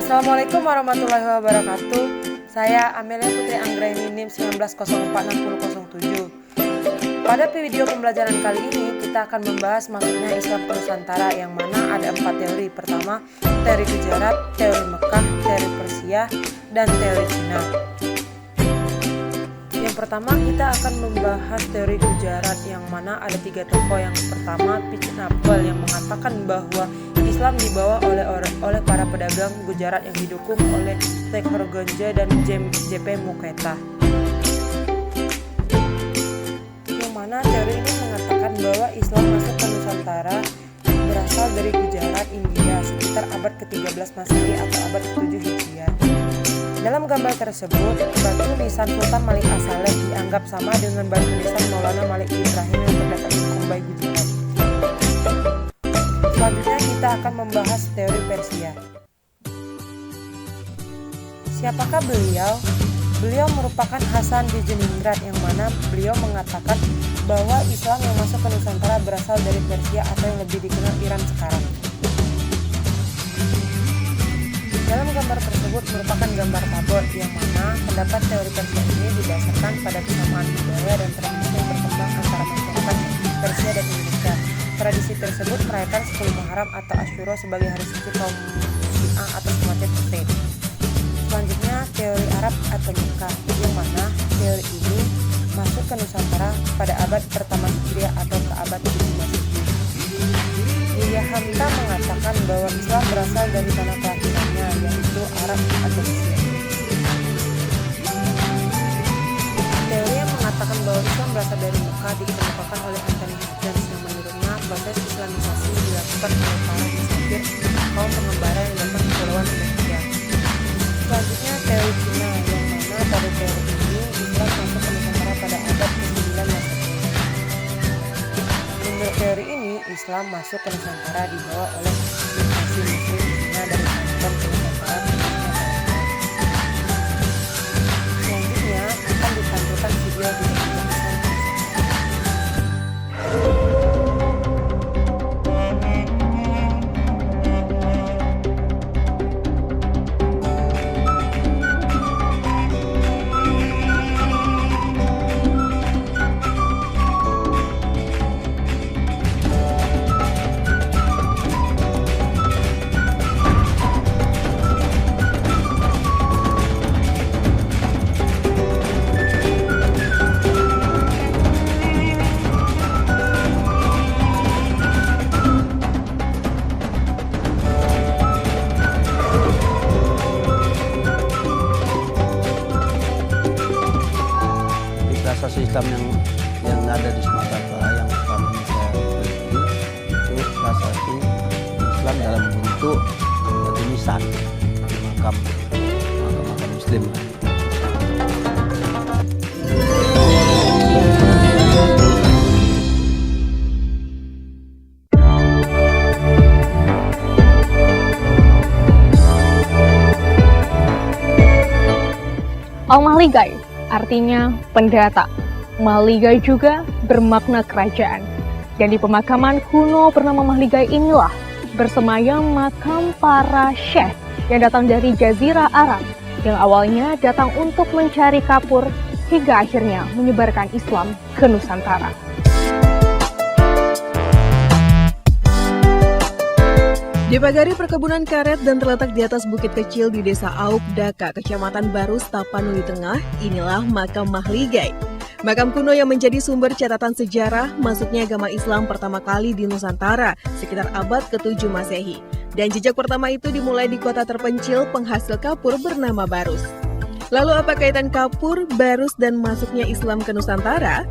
Assalamualaikum warahmatullahi wabarakatuh. Saya Amelia Putri Anggraini NIM 19046007. Pada video pembelajaran kali ini kita akan membahas masuknya Islam ke Nusantara, yang mana ada 4 teori. Pertama, teori Gujarat, teori Mekah, teori Persia, dan teori Cina. Yang pertama kita akan membahas teori Gujarat, yang mana ada 3 tokoh. Yang pertama, Pitnapal, yang mengatakan bahwa Islam dibawa oleh para pedagang Gujarat yang didukung oleh Thakur Gonja dan J.P. Mukherjee. Yang mana teori ini mengatakan bahwa Islam masuk ke Nusantara berasal dari Gujarat, India sekitar abad ke-13 Masehi atau abad ke-7 Hijriah. Dalam gambar tersebut, batu nisan Sultan Malik As-Saleh dianggap sama dengan batu nisan Maulana Malik Ibrahim yang terdapat di Mumbai, Gujarat. Selanjutnya kita akan membahas teori Persia. Siapakah beliau? Beliau merupakan Hasan Bijeningrad, yang mana beliau mengatakan bahwa Islam yang masuk ke Nusantara berasal dari Persia atau yang lebih dikenal Iran sekarang. Dalam gambar tersebut merupakan gambar tabor, yang mana pendapat teori Persia ini didasarkan pada kesamaan budaya dan tradisi yang berkembang antara masyarakat Persia dan Indonesia. Tradisi tersebut merayakan 10 Muharram atau Asyura sebagai hari suci kaum Syiah atau semacam itu. Selanjutnya teori Arab atau Mekah, yang mana teori ini masuk ke Nusantara pada abad pertama Hijriah atau ke abad ke-7 Masehi. Buya Hamta mengatakan bahwa Islam berasal dari tanah kelahirannya, yaitu Arab atau Mesir. Teori yang mengatakan bahwa Islam berasal dari Mekah dikemukakan oleh Anthony Giddens, yang menurutnya proses Islamisasi dilakukan oleh para musafir kaum pengembara yang datang ke Kepulauan Indonesia. Selanjutnya teori Cina, yang mana pada teori ini Islam masuk ke Nusantara pada abad ke-9 Masehi. Menurut teori ini, Islam masuk ke Nusantara dibawa oleh migrasi Muslim Cina dari Banten ke Nusantara. Selanjutnya akan ditampilkan video di Islam. Prasasti Islam yang ada di Sumatera yang pertama saya teliti itu prasasti Islam dalam bentuk batu nisan di makam Muslim. Al-Mahligai artinya pendata. Mahligai juga bermakna kerajaan. Dan di pemakaman kuno bernama Mahligai inilah bersemayam makam para syekh yang datang dari Jazirah Arab, yang awalnya datang untuk mencari kapur hingga akhirnya menyebarkan Islam ke Nusantara. Dipagari perkebunan karet dan terletak di atas bukit kecil di Desa Auk, Daka, Kecamatan Barus, Tapanuli Tengah, inilah makam Mahligai. Makam kuno yang menjadi sumber catatan sejarah masuknya agama Islam pertama kali di Nusantara sekitar abad ke-7 Masehi. Dan jejak pertama itu dimulai di kota terpencil penghasil kapur bernama Barus. Lalu apa kaitan kapur, Barus, dan masuknya Islam ke Nusantara?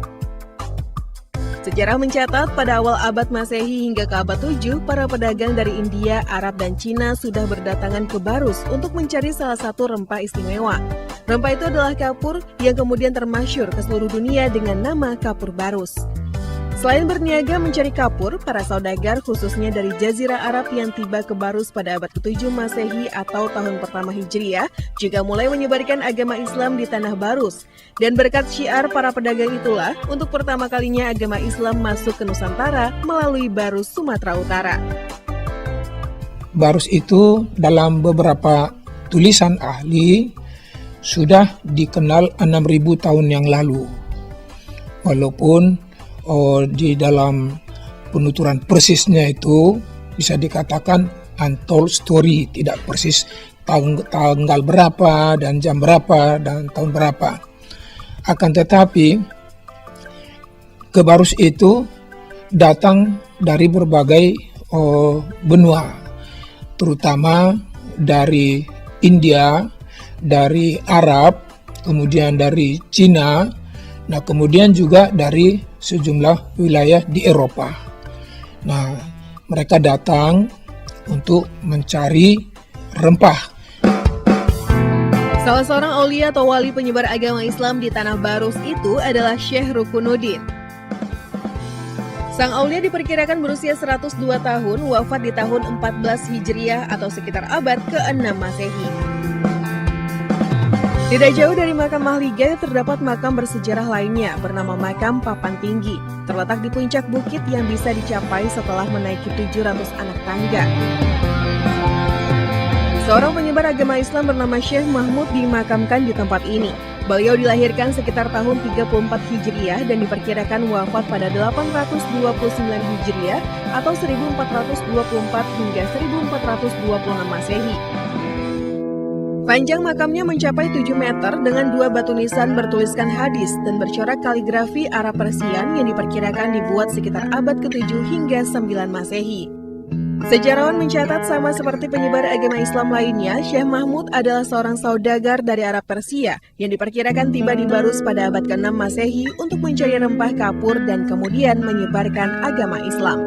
Sejarah mencatat pada awal abad Masehi hingga ke abad 7, para pedagang dari India, Arab, dan Cina sudah berdatangan ke Barus untuk mencari salah satu rempah istimewa. Rempah itu adalah kapur yang kemudian termasyhur ke seluruh dunia dengan nama kapur Barus. Selain berniaga mencari kapur, para saudagar khususnya dari Jazirah Arab yang tiba ke Barus pada abad ke-7 Masehi atau tahun pertama Hijriah juga mulai menyebarkan agama Islam di tanah Barus. Dan berkat syiar para pedagang itulah untuk pertama kalinya agama Islam masuk ke Nusantara melalui Barus, Sumatera Utara. Barus itu dalam beberapa tulisan ahli sudah dikenal 6.000 tahun yang lalu. Walaupun di dalam penuturan persisnya itu bisa dikatakan untold story, tidak persis tanggal berapa dan jam berapa dan tahun berapa. Akan tetapi Kebarus itu datang dari berbagai benua, terutama dari India, dari Arab, kemudian dari Cina, nah kemudian juga dari sejumlah wilayah di Eropa. Nah, mereka datang untuk mencari rempah. Salah seorang aulia atau wali penyebar agama Islam di Tanah Barus itu adalah Syekh Rukunuddin. Sang aulia diperkirakan berusia 102 tahun, wafat di tahun 14 Hijriah atau sekitar abad ke-6 Masehi. Tidak jauh dari makam Mahligai terdapat makam bersejarah lainnya bernama makam Papan Tinggi, terletak di puncak bukit yang bisa dicapai setelah menaiki 700 anak tangga. Seorang penyebar agama Islam bernama Syekh Mahmud dimakamkan di tempat ini. Beliau dilahirkan sekitar tahun 34 Hijriah dan diperkirakan wafat pada 829 Hijriah atau 1424 hingga 1426 Masehi. Panjang makamnya mencapai 7 meter dengan 2 batu nisan bertuliskan hadis dan bercorak kaligrafi Arab Persian yang diperkirakan dibuat sekitar abad ke-7 hingga 9 Masehi. Sejarawan mencatat sama seperti penyebar agama Islam lainnya, Syekh Mahmud adalah seorang saudagar dari Arab Persia yang diperkirakan tiba di Barus pada abad ke-6 Masehi untuk mencari rempah kapur dan kemudian menyebarkan agama Islam.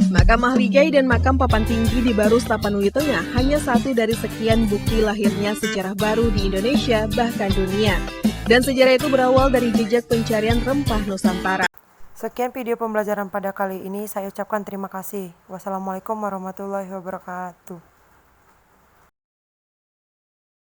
Makam Mahligai dan makam Papan Tinggi di Barus Tapanuli Tengah hanya satu dari sekian bukti lahirnya sejarah baru di Indonesia bahkan dunia. Dan sejarah itu berawal dari jejak pencarian rempah Nusantara. Sekian video pembelajaran pada kali ini, saya ucapkan terima kasih. Wassalamualaikum warahmatullahi wabarakatuh.